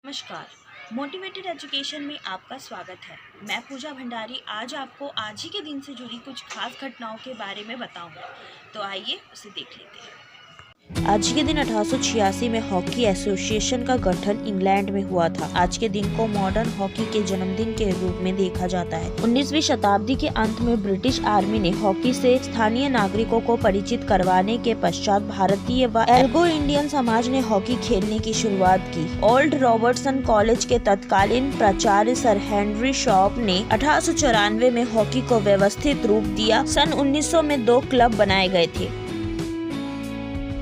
नमस्कार। Motivated education में आपका स्वागत है। मैं पूजा भंडारी आज आपको आज ही के दिन से जुड़ी कुछ खास घटनाओं के बारे में बताऊंगा। तो आइए उसे देख लेते हैं। आज के दिन 1886 में हॉकी एसोसिएशन का गठन इंग्लैंड में हुआ था। आज के दिन को मॉडर्न हॉकी के जन्मदिन के रूप में देखा जाता है। 19वीं शताब्दी के अंत में ब्रिटिश आर्मी ने हॉकी से स्थानीय नागरिकों को परिचित करवाने के पश्चात भारतीय व एंग्लो इंडियन समाज ने हॉकी खेलने की शुरुआत की। ओल्ड रॉबर्टसन कॉलेज के तत्कालीन प्राचार्य सर हेनरी शॉप ने 1894 में हॉकी को व्यवस्थित रूप दिया। सन 1900 में 2 क्लब बनाए गए थे।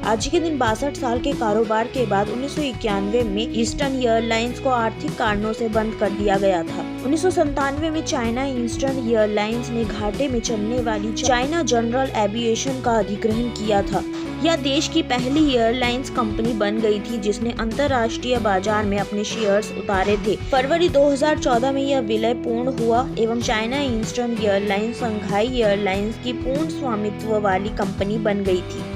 आज के दिन 62 साल के कारोबार के बाद 1991 में ईस्टर्न एयरलाइंस को आर्थिक कारणों से बंद कर दिया गया था। 1997 में चाइना ईस्टर्न एयरलाइंस ने घाटे में चलने वाली चाइना जनरल एविएशन का अधिग्रहण किया था। यह देश की पहली एयरलाइंस कंपनी बन गई थी जिसने अंतर्राष्ट्रीय बाजार में अपने शेयर्स उतारे थे। फरवरी 2014 में यह विलय पूर्ण हुआ एवं China eastern airlines Shanghai airlines की पूर्ण स्वामित्व वाली कंपनी बन गई थी।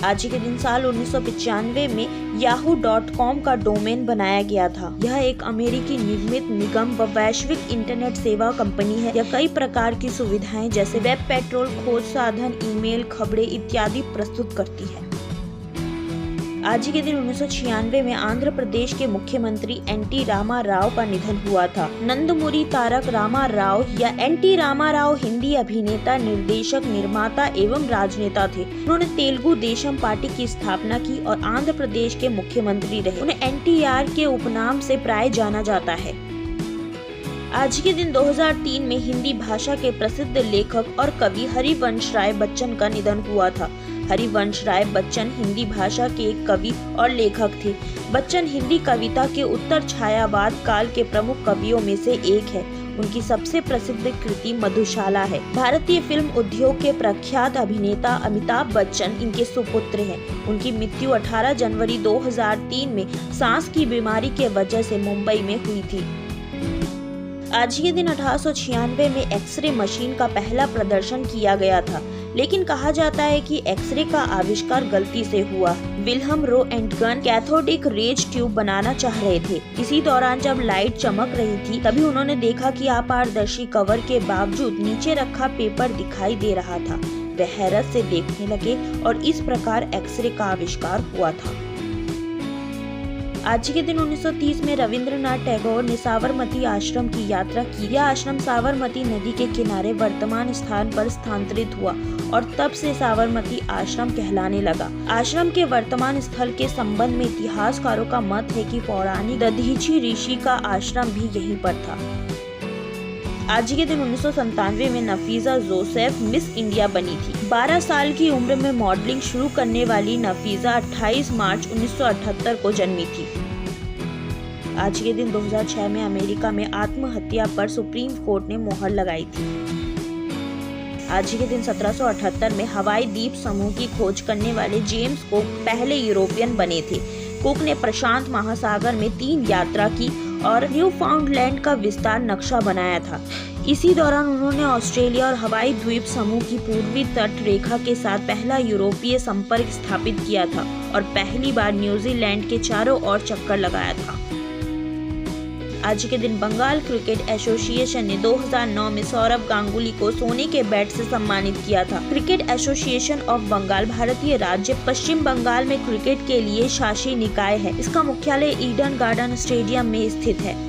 आज के दिन साल 1995 में yahoo.com का डोमेन बनाया गया था। यह एक अमेरिकी निर्मित निगम व वैश्विक इंटरनेट सेवा कंपनी है। यह कई प्रकार की सुविधाएं जैसे वेब पेट्रोल, खोज साधन, ईमेल, खबरें इत्यादि प्रस्तुत करती है। आज के दिन 1996 में आंध्र प्रदेश के मुख्यमंत्री एन.टी. रामा राव का निधन हुआ था। नंदमुरी तारक रामा राव या एन.टी. रामा राव हिंदी अभिनेता, निर्देशक, निर्माता एवं राजनेता थे। उन्होंने तेलुगु देशम पार्टी की स्थापना की और आंध्र प्रदेश के मुख्यमंत्री रहे। उन्हें एन.टी.आर. के उपनाम से प्राय जाना जाता है। आज के दिन 2003 में हिंदी भाषा के प्रसिद्ध लेखक और कवि हरिवंश राय बच्चन का निधन हुआ था। हरिवंश राय बच्चन हिंदी भाषा के एक कवि और लेखक थे। बच्चन हिंदी कविता के उत्तर छायावाद काल के प्रमुख कवियों में से एक है। उनकी सबसे प्रसिद्ध कृति मधुशाला है। भारतीय फिल्म उद्योग के प्रख्यात अभिनेता अमिताभ बच्चन इनके सुपुत्र हैं। उनकी मृत्यु 18 जनवरी 2003 में सांस की बीमारी के वजह से मुंबई में हुई थी। आज के दिन 1896 में एक्सरे मशीन का पहला प्रदर्शन किया गया था, लेकिन कहा जाता है कि एक्सरे का आविष्कार गलती से हुआ। विल्हम रोएंटगन कैथोडिक रेज ट्यूब बनाना चाह रहे थे। इसी दौरान जब लाइट चमक रही थी तभी उन्होंने देखा कि अपारदर्शी कवर के बावजूद नीचे रखा पेपर दिखाई दे रहा था। वे हैरत से देखने लगे और इस प्रकार एक्सरे का आविष्कार हुआ था। आज के दिन 1930 में रविंद्रनाथ टैगोर ने साबरमती आश्रम की यात्रा की। यह आश्रम साबरमती नदी के किनारे वर्तमान स्थान पर स्थानांतरित हुआ और तब से साबरमती आश्रम कहलाने लगा। आश्रम के वर्तमान स्थल के संबंध में इतिहासकारों का मत है कि पौराणिक दधीची ऋषि का आश्रम भी यहीं पर था। आज के दिन 1997 में नफीसा जोसेफ मिस इंडिया बनी थी। 12 साल की उम्र में मॉडलिंग शुरू करने वाली नफीसा 28 मार्च 1978 को जन्मी थी। आज के दिन 2006 में अमेरिका में आत्महत्या पर सुप्रीम कोर्ट ने मोहर लगाई थी। आज के दिन 1778 में हवाई द्वीप समूह की खोज करने वाले जेम्स कुक पहले यूरोपियन बने थे। कुक ने प्रशांत महासागर में 3 यात्रा की और न्यूफाउंडलैंड का विस्तार नक्शा बनाया था। इसी दौरान उन्होंने ऑस्ट्रेलिया और हवाई द्वीप समूह की पूर्वी तट रेखा के साथ पहला यूरोपीय संपर्क स्थापित किया था और पहली बार न्यूजीलैंड के चारों ओर चक्कर लगाया था। आज के दिन बंगाल क्रिकेट एसोसिएशन ने 2009 में सौरव गांगुली को सोने के बैट से सम्मानित किया था। क्रिकेट एसोसिएशन ऑफ बंगाल भारतीय राज्य पश्चिम बंगाल में क्रिकेट के लिए शासी निकाय है। इसका मुख्यालय ईडन गार्डन स्टेडियम में स्थित है।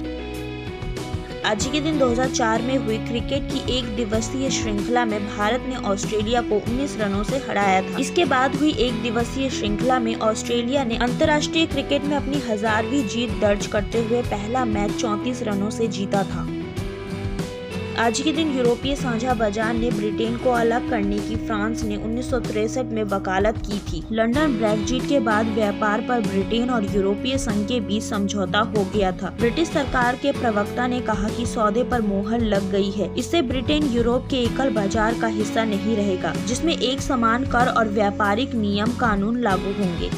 आज के दिन 2004 में हुई क्रिकेट की 1 दिवसीय श्रृंखला में भारत ने ऑस्ट्रेलिया को 19 रनों से हराया था। इसके बाद हुई 1 दिवसीय श्रृंखला में ऑस्ट्रेलिया ने अंतर्राष्ट्रीय क्रिकेट में अपनी 1000वीं जीत दर्ज करते हुए पहला मैच 34 रनों से जीता था। आज के दिन यूरोपीय साझा बाजार ने ब्रिटेन को अलग करने की फ्रांस ने 1963 में वकालत की थी। लंदन ब्रेक्जिट के बाद व्यापार पर ब्रिटेन और यूरोपीय संघ के बीच समझौता हो गया था। ब्रिटिश सरकार के प्रवक्ता ने कहा कि सौदे पर मोहर लग गई है। इससे ब्रिटेन यूरोप के एकल बाजार का हिस्सा नहीं रहेगा, जिसमें एक समान कर और व्यापारिक नियम कानून लागू होंगे।